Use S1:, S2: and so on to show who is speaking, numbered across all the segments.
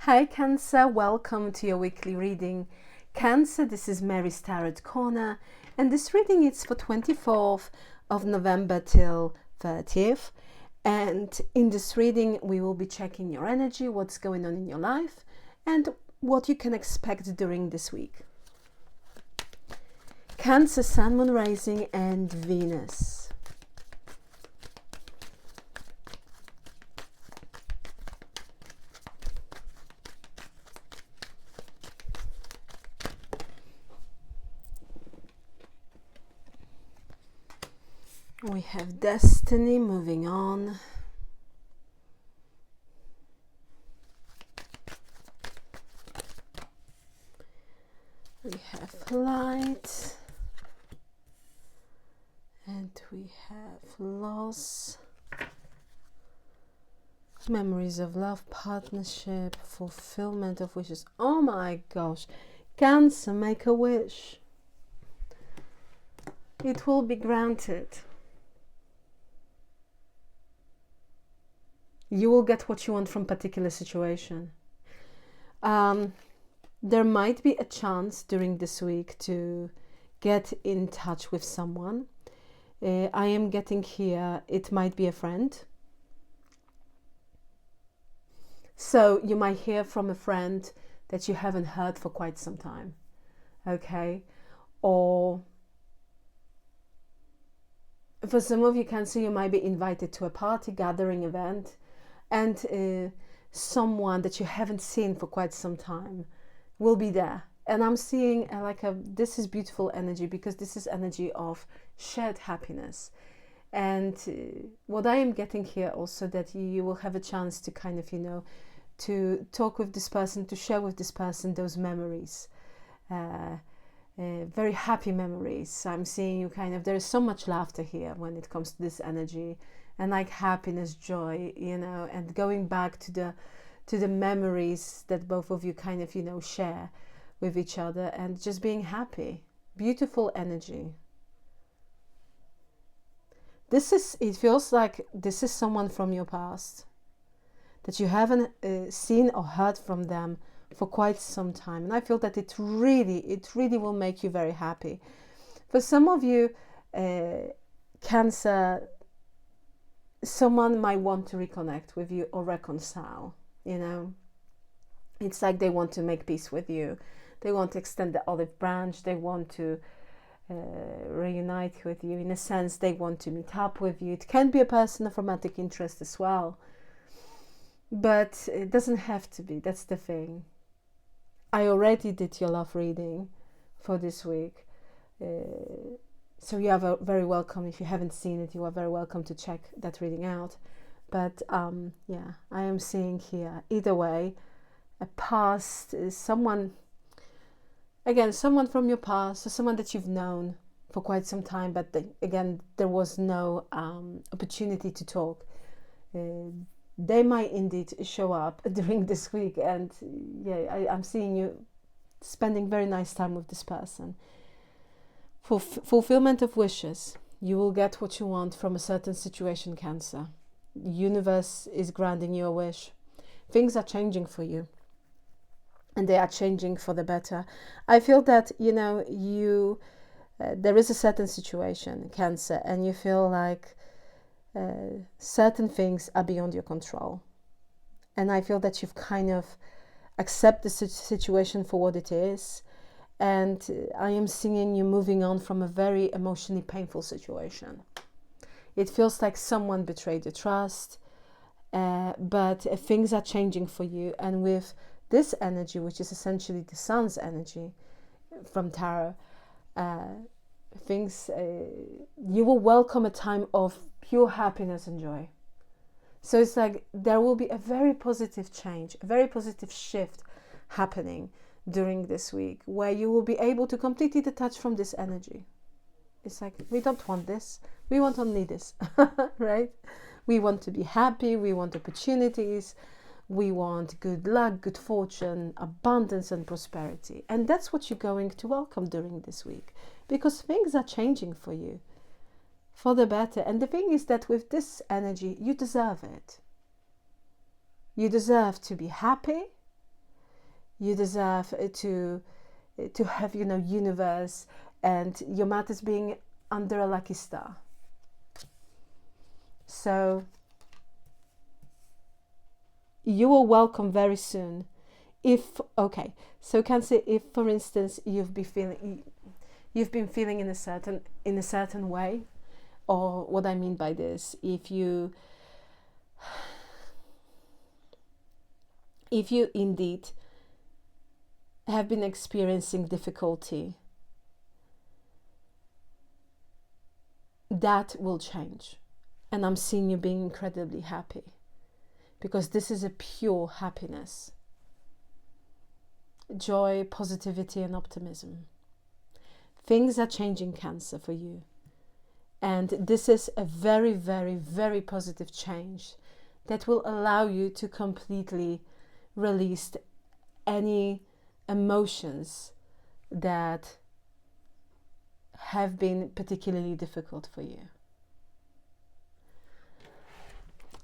S1: Hi Cancer, welcome to your weekly reading. Cancer, this is Mary's Tarot Corner, and this reading is for 24th of November till 30th. And in this reading, we will be checking your energy, what's going on in your life, and what you can expect during this week. Cancer, Sun, Moon, Rising, and Venus. We have Destiny, moving on. We have Light. And we have Loss. Memories of love, partnership, fulfillment of wishes. Oh my gosh. Cancer, make a wish. It will be granted. You will get what you want from a particular situation. There might be a chance during this week to get in touch with someone. I am getting here, it might be a friend. So you might hear from a friend that you haven't heard for quite some time. Okay? Or for some of you, Cancer, you might be invited to a party, gathering, event, and someone that you haven't seen for quite some time will be there. And I'm seeing this is beautiful energy, because this is energy of shared happiness. And what I am getting here also, that you will have a chance to kind of, to talk with this person, to share with this person those memories, very happy memories. I'm seeing you there is so much laughter here when it comes to this energy, and like happiness, joy, and going back to the memories that both of you share with each other, and just being happy. Beautiful energy. It feels like this is someone from your past that you haven't seen or heard from them for quite some time, and I feel that it really will make you very happy. For some of you, Cancer, someone might want to reconnect with you or reconcile. It's like they want to make peace with you. They want to extend the olive branch. They want to reunite with you. In a sense, they want to meet up with you. It can be a person of romantic interest as well, but it doesn't have to be. That's the thing. I already did your love reading for this week, so you are very welcome. If you haven't seen it, you are very welcome to check that reading out. But yeah, I am seeing here, either way, a past is someone from your past, or someone that you've known for quite some time, but again, there was no opportunity to talk. They might indeed show up during this week, and yeah, I'm seeing you spending very nice time with this person. Fulfillment of wishes. You will get what you want from a certain situation, Cancer. Universe is granting you a wish. Things are changing for you, and they are changing for the better. I feel that there is a certain situation, Cancer, and you feel like certain things are beyond your control, and I feel that you've kind of accepted the situation for what it is. And I am seeing you moving on from a very emotionally painful situation. It feels like someone betrayed your trust, but things are changing for you. And with this energy, which is essentially the sun's energy from tarot, you will welcome a time of pure happiness and joy. So it's like there will be a very positive change, a very positive shift happening during this week, where you will be able to completely detach from this energy. It's like, we don't want this, we want only this. Right? We want to be happy, we want opportunities, we want good luck, good fortune, abundance and prosperity. And that's what you're going to welcome during this week, because things are changing for you for the better. And the thing is that with this energy, you deserve it. You deserve to be happy. You deserve to have, universe and your matters being under a lucky star. So you will welcome very soon. So Cancer, if for instance you've been feeling in a certain way, or what I mean by this, if you indeed have been experiencing difficulty, that will change. And I'm seeing you being incredibly happy, because this is a pure happiness. Joy, positivity, and optimism. Things are changing, Cancer, for you. And this is a very, very, very positive change that will allow you to completely release any emotions that have been particularly difficult for you.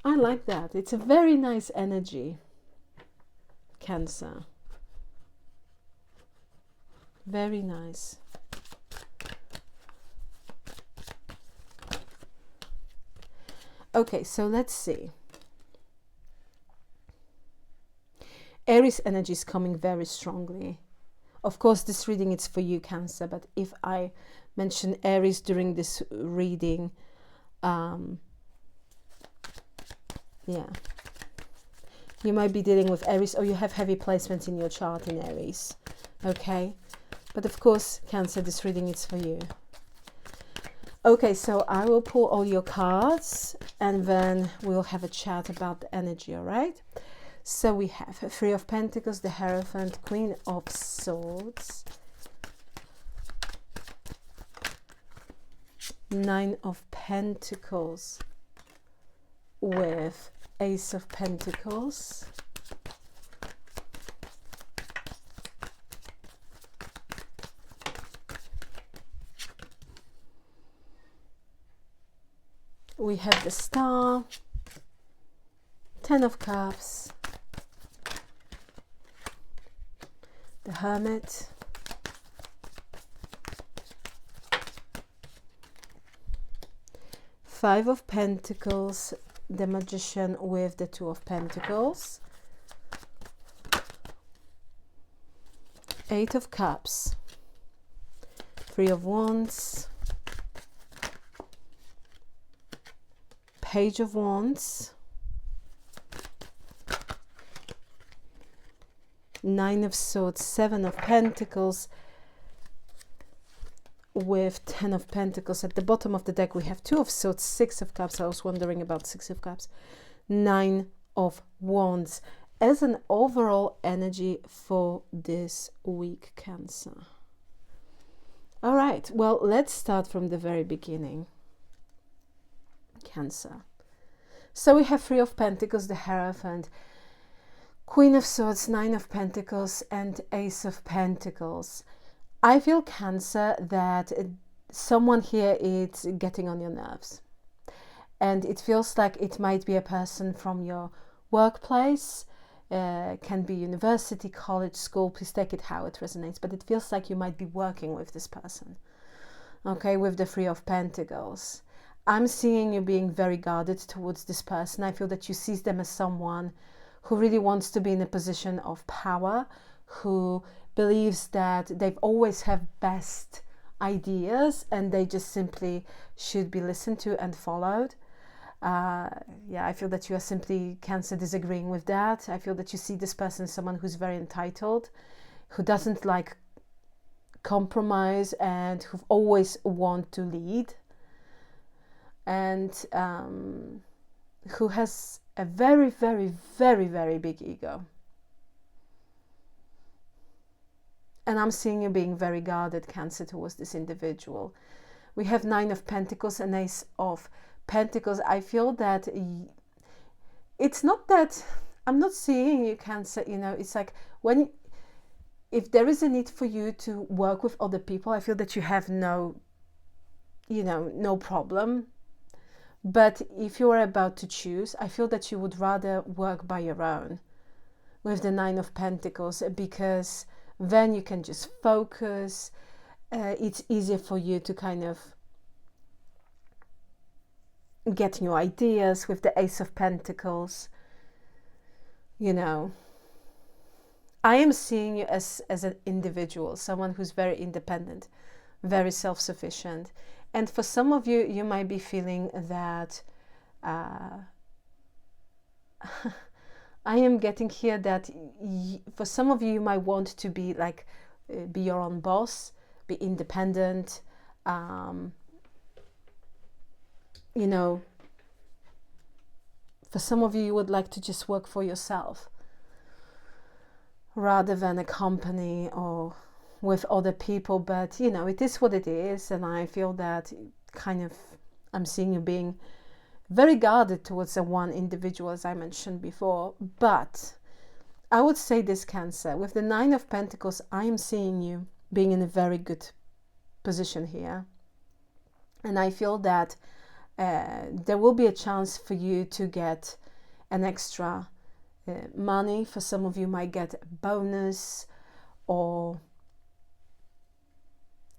S1: I like that. It's a very nice energy, Cancer. Very nice. Okay, so let's see. Aries energy is coming very strongly. Of course, this reading is for you, Cancer, but if I mention Aries during this reading, you might be dealing with Aries, or you have heavy placement in your chart in Aries. Okay, but of course, Cancer, this reading is for you. Okay, so I will pull all your cards and then we'll have a chat about the energy, all right? So we have Three of Pentacles, the Hierophant, Queen of Swords, Nine of Pentacles with Ace of Pentacles, we have the Star, Ten of Cups, the Hermit, Five of Pentacles, the Magician with the Two of Pentacles, Eight of Cups, Three of Wands, Page of Wands, Nine of Swords, Seven of Pentacles with Ten of Pentacles. At the bottom of the deck we have Two of Swords, Six of Cups. I was wondering about Six of Cups. Nine of Wands as an overall energy for this week, Cancer. All right, well, let's start from the very beginning, Cancer. So we have Three of Pentacles, the Hierophant, Queen of Swords, Nine of Pentacles, and Ace of Pentacles. I feel, Cancer, that someone here is getting on your nerves. And it feels like it might be a person from your workplace, can be university, college, school. Please take it how it resonates. But it feels like you might be working with this person. Okay, with the Three of Pentacles. I'm seeing you being very guarded towards this person. I feel that you see them as someone who really wants to be in a position of power, who believes that they've always have best ideas and they just simply should be listened to and followed. I feel that you are simply, Cancer, disagreeing with that. I feel that you see this person as someone who's very entitled, who doesn't like compromise, and who always want to lead, and who has a very, very, very, very big ego. And I'm seeing you being very guarded, Cancer, towards this individual. We have Nine of Pentacles and Ace of Pentacles. I feel that it's not that I'm not seeing you, Cancer, it's like if there is a need for you to work with other people, I feel that you have no problem. But if you are about to choose, I feel that you would rather work by your own with the Nine of Pentacles, because then you can just focus. It's easier for you to kind of get new ideas. With the Ace of Pentacles, you know, I am seeing you as an individual, someone who's very independent, very self-sufficient. And for some of you, you might be feeling that I am getting here that for some of you, you might want to be like, be your own boss, be independent, you know, for some of you, you would like to just work for yourself rather than a company or with other people. But, you know, it is what it is. And I feel that kind of, I'm seeing you being very guarded towards a one individual, as I mentioned before. But I would say this, Cancer, with the Nine of Pentacles, I am seeing you being in a very good position here. And I feel that there will be a chance for you to get an extra money. For some of you might get a bonus, or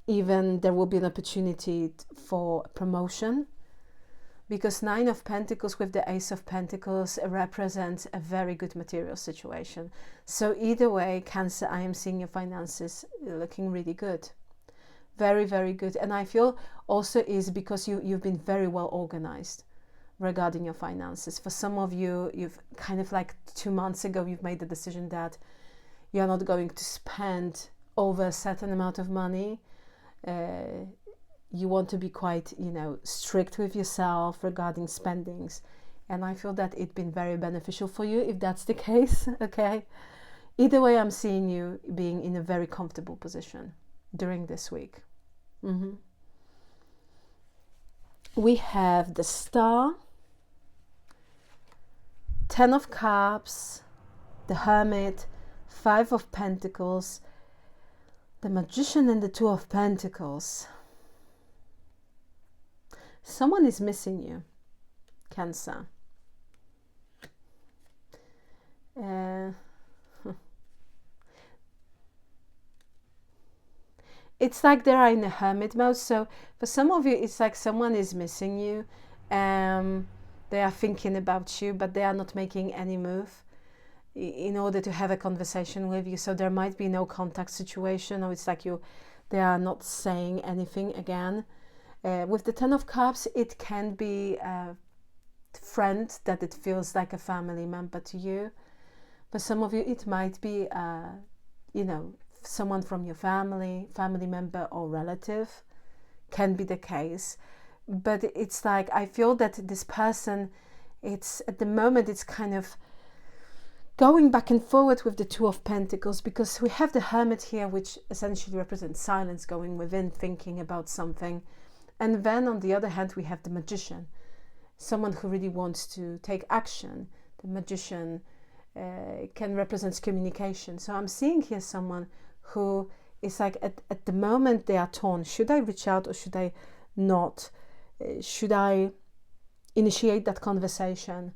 S1: even there will be an opportunity for promotion, because Nine of Pentacles with the Ace of Pentacles represents a very good material situation. So either way, Cancer, I am seeing your finances looking really good. Very, very good. And I feel also is because you've been very well organized regarding your finances. For some of you, you've kind of like 2 months ago, you've made the decision that you're not going to spend over a certain amount of money. You want to be quite, you know, strict with yourself regarding spendings. And I feel that it's been very beneficial for you, if that's the case, okay? Either way, I'm seeing you being in a very comfortable position during this week. We have the Star, Ten of Cups, the Hermit, Five of Pentacles, the Magician, and the Two of Pentacles. Someone is missing you, Cancer. It's like they are in a hermit mode. So for some of you, it's like someone is missing you. They are thinking about you, but they are not making any move in order to have a conversation with you. So there might be no contact situation, or it's like they are not saying anything again. With the Ten of Cups, it can be a friend that it feels like a family member to you. For some of you, it might be, you know, someone from your family member or relative. Can be the case. But it's like, I feel that this person, it's at the moment, it's kind of going back and forward with the Two of Pentacles, because we have the Hermit here, which essentially represents silence, going within, thinking about something. And then on the other hand, we have the Magician, someone who really wants to take action. The Magician can represent communication. So I'm seeing here someone who is like, at the moment they are torn. Should I reach out or should I not? Should I initiate that conversation?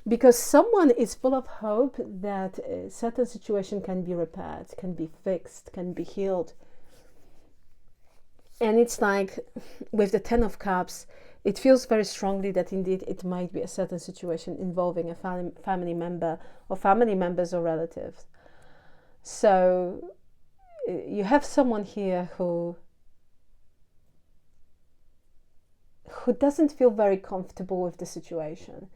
S1: Because someone is full of hope that a certain situation can be repaired, can be fixed, can be healed. And it's like, with the Ten of Cups, it feels very strongly that indeed it might be a certain situation involving a family member or family members or relatives. So you have someone here who doesn't feel very comfortable with the situation.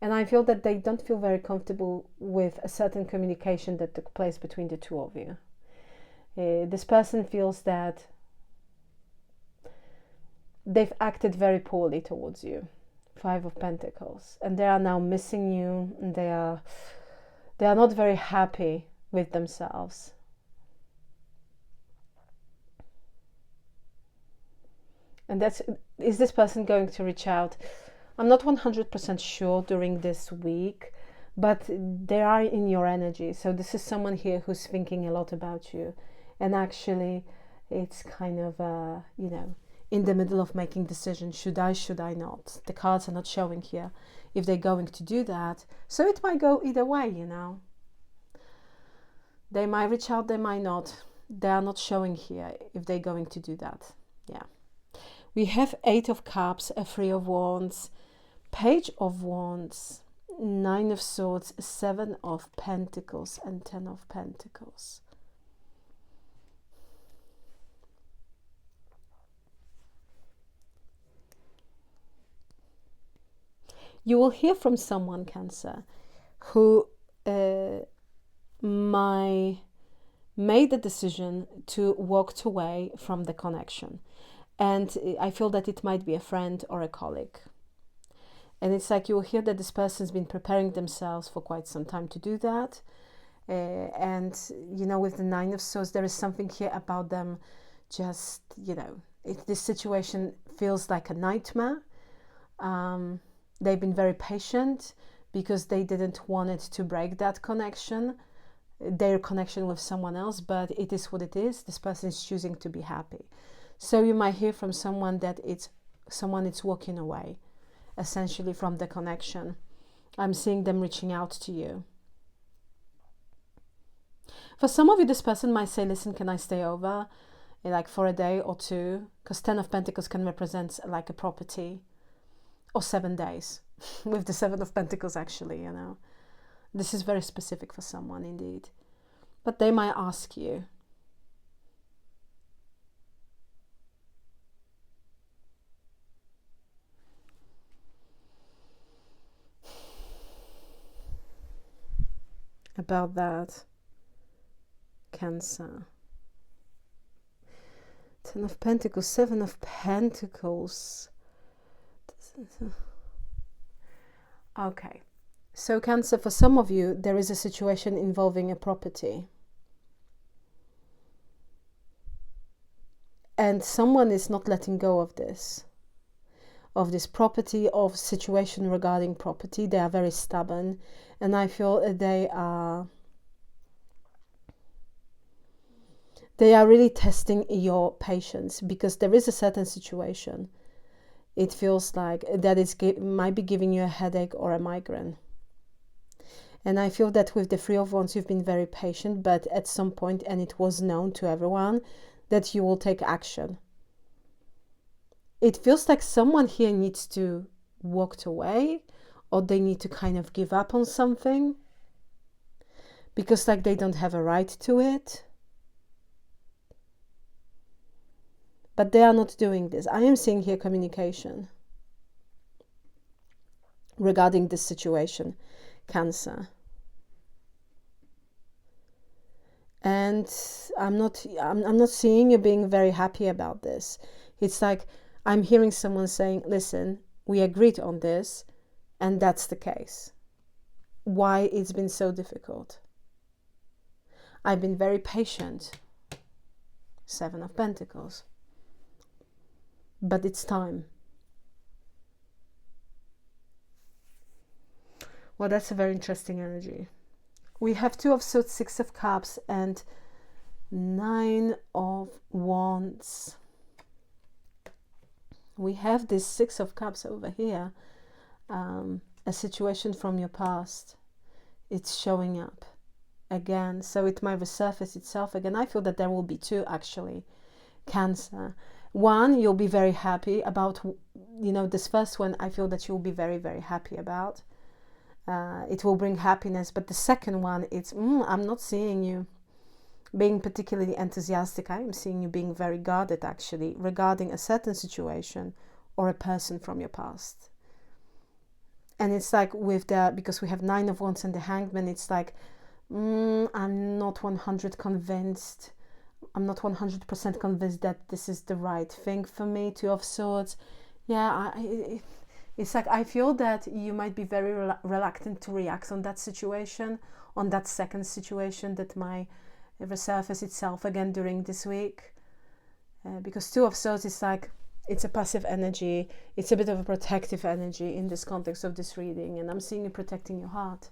S1: And I feel that they don't feel very comfortable with a certain communication that took place between the two of you. This person feels that they've acted very poorly towards you. Five of Pentacles. And they are now missing you. And they are not very happy with themselves. And is this person going to reach out? I'm not 100% sure during this week, but they are in your energy. So this is someone here who's thinking a lot about you. And actually, it's kind of, you know, in the middle of making decisions. Should I not? The cards are not showing here if they're going to do that. So it might go either way, you know. They might reach out, they might not. They are not showing here if they're going to do that. Yeah. We have 8 of Cups, a 3 of Wands, Page of Wands, 9 of Swords, 7 of Pentacles, and 10 of Pentacles. You will hear from someone, Cancer, who made the decision to walk away from the connection. And I feel that it might be a friend or a colleague. And it's like you will hear that this person's been preparing themselves for quite some time to do that. And, you know, with the 9 of Swords, there is something here about them just, you know, if this situation feels like a nightmare. They've been very patient because they didn't want it to break that connection, their connection with someone else, but it is what it is. This person is choosing to be happy. So you might hear from someone that someone is walking away, essentially, from the connection. I'm seeing them reaching out to you. For some of you, this person might say, listen, can I stay over like for a day or two? Because 10 of Pentacles can represent like a property. Or 7 days, with the 7 of Pentacles, actually, you know. This is very specific for someone, indeed. But they might ask you. About that, Cancer. 10 of Pentacles, 7 of Pentacles. Okay, so Cancer, for some of you, there is a situation involving a property. And someone is not letting go of this property, of situation regarding property. They are very stubborn. And I feel they are really testing your patience, because there is a certain situation. It feels like that might be giving you a headache or a migraine. And I feel that with the 3 of Wands, you've been very patient, but at some point, and it was known to everyone, that you will take action. It feels like someone here needs to walk away, or they need to kind of give up on something, because like they don't have a right to it. But they are not doing this. I am seeing here communication regarding this situation, Cancer. And I'm not seeing you being very happy about this. It's like I'm hearing someone saying, listen, we agreed on this, and that's the case. Why it's been so difficult? I've been very patient. 7 of Pentacles. But it's time. Well, that's a very interesting energy. We have 2 of Swords, 6 of Cups, and 9 of Wands. We have this 6 of Cups over here. A situation from your past. It's showing up again. So it might resurface itself again. I feel that there will be 2, actually, Cancer. One, you'll be very happy about, you know, this first one, I feel that you'll be very, very happy about. It will bring happiness. But the second one, it's, I'm not seeing you being particularly enthusiastic. I am seeing you being very guarded, actually, regarding a certain situation or a person from your past. And it's like because we have 9 of Wands and the Hangman, it's like, I'm not 100% convinced. I'm not 100% convinced that this is the right thing for me. 2 of Swords. Yeah, it's like I feel that you might be very reluctant to react on that situation, on that second situation that might resurface itself again during this week. Because 2 of Swords is like, it's a passive energy. It's a bit of a protective energy in this context of this reading. And I'm seeing you protecting your heart,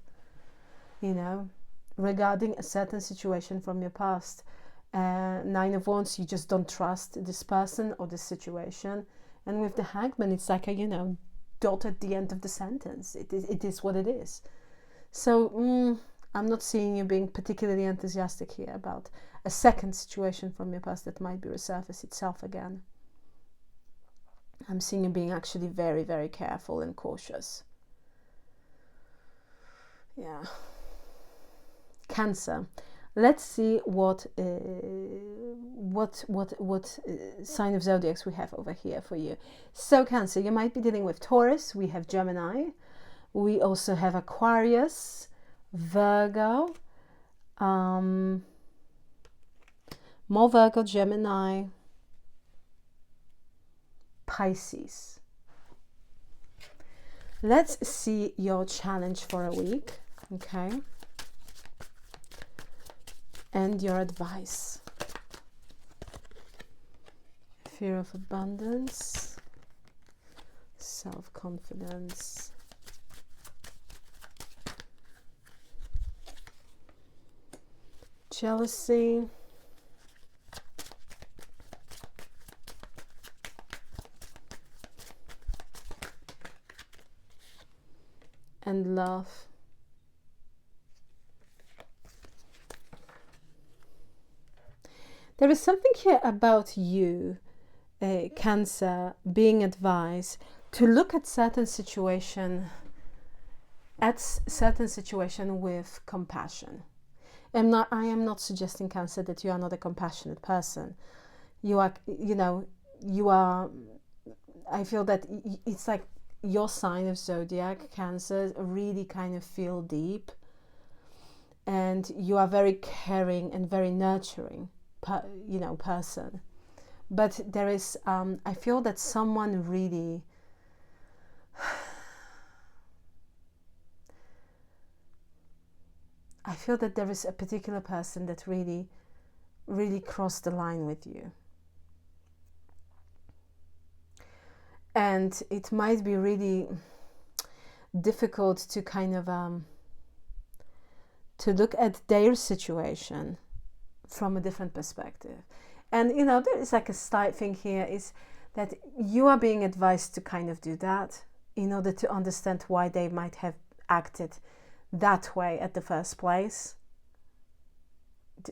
S1: you know, regarding a certain situation from your past. 9 of Wands, you just don't trust this person or this situation. And with the Hangman, it's like a, you know, dot at the end of the sentence. It is what it is. So I'm not seeing you being particularly enthusiastic here about a second situation from your past that might be resurface itself again. I'm seeing you being actually very, very careful and cautious. Yeah. Cancer. Let's see what sign of zodiacs we have over here for you. So Cancer, you might be dealing with Taurus. We have Gemini. We also have Aquarius, Virgo, more Virgo, Gemini, Pisces. Let's see your challenge for a week, okay? And your advice. Fear of abundance, self-confidence, jealousy, and love. There is something here about you, Cancer, being advised to look at certain situation with compassion. I am not suggesting, Cancer, that you are not a compassionate person. You are, I feel that it's like your sign of zodiac, Cancer, really kind of feel deep, and you are very caring and very nurturing person. But there is I feel that someone really I feel that there is a particular person that really crossed the line with you, and it might be really difficult to kind of to look at their situation from a different perspective. And there is like a slight thing here, is that you are being advised to kind of do that in order to understand why they might have acted that way at the first place.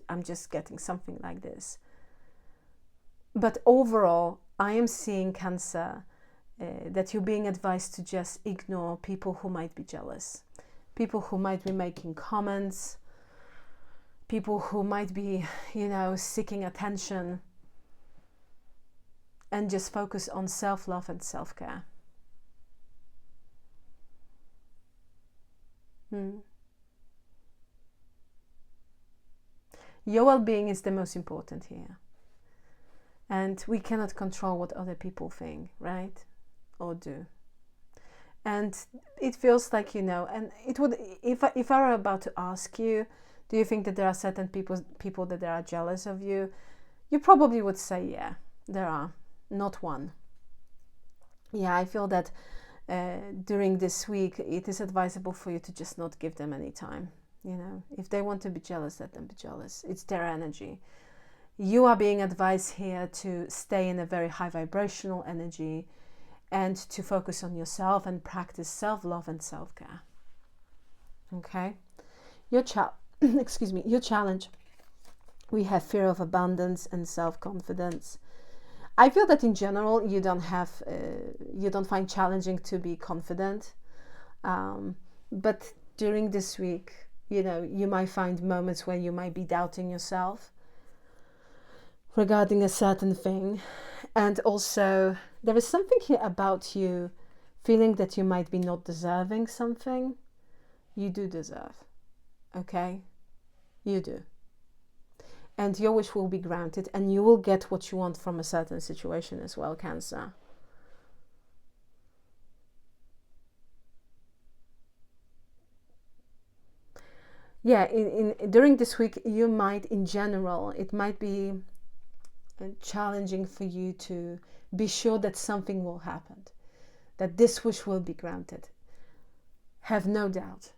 S1: I'm just getting something like this. But overall, I am seeing, Cancer, that you're being advised to just ignore people who might be jealous, people who might be making comments, people who might be, seeking attention, and just focus on self-love and self-care. Your well-being is the most important here. And we cannot control what other people think, right? Or do. And it feels like, and it would, if I were about to ask you, do you think that there are certain people that are jealous of you? You probably would say, yeah, there are. Not one. Yeah, I feel that during this week, it is advisable for you to just not give them any time. If they want to be jealous, let them be jealous. It's their energy. You are being advised here to stay in a very high vibrational energy and to focus on yourself and practice self-love and self-care. Okay? Your challenge. We have fear of abundance and self-confidence. I feel that in general you don't find challenging to be confident, but during this week, you might find moments where you might be doubting yourself regarding a certain thing, and also there is something here about you feeling that you might be not deserving something. You do deserve, okay? You do. And your wish will be granted, and you will get what you want from a certain situation as well, Cancer. Yeah, during this week, you might, in general, it might be challenging for you to be sure that something will happen, that this wish will be granted. Have no doubt.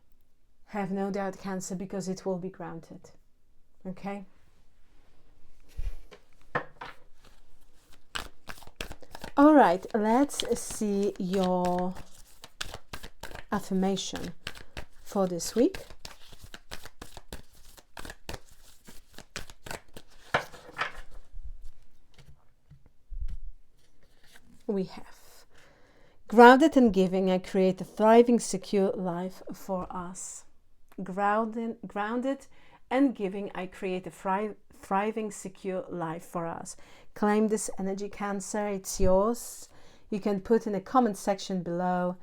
S1: Have no doubt, Cancer, because it will be granted. Okay? All right, let's see your affirmation for this week. we have grounded and giving, I create a thriving, secure life for us. Grounded and giving, I create a thriving, secure life for us. Claim this energy, Cancer. It's yours. You can put in the comment section below,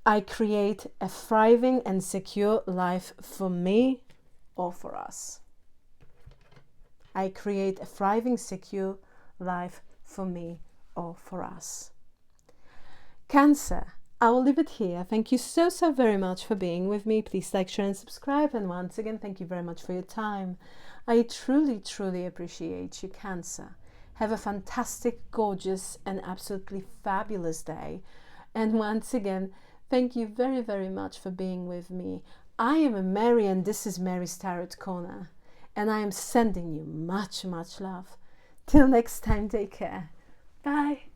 S1: I create a thriving and secure life for me or for us. I create a thriving, secure life for me or for us. Cancer, I will leave it here. Thank you so very much for being with me. Please like, share and subscribe. And once again, thank you very much for your time. I truly appreciate you, Cancer. Have a fantastic, gorgeous and absolutely fabulous day. And once again, thank you very much for being with me. I am Mary and this is Mary's Tarot Corner. And I am sending you much love. Till next time, take care. Bye.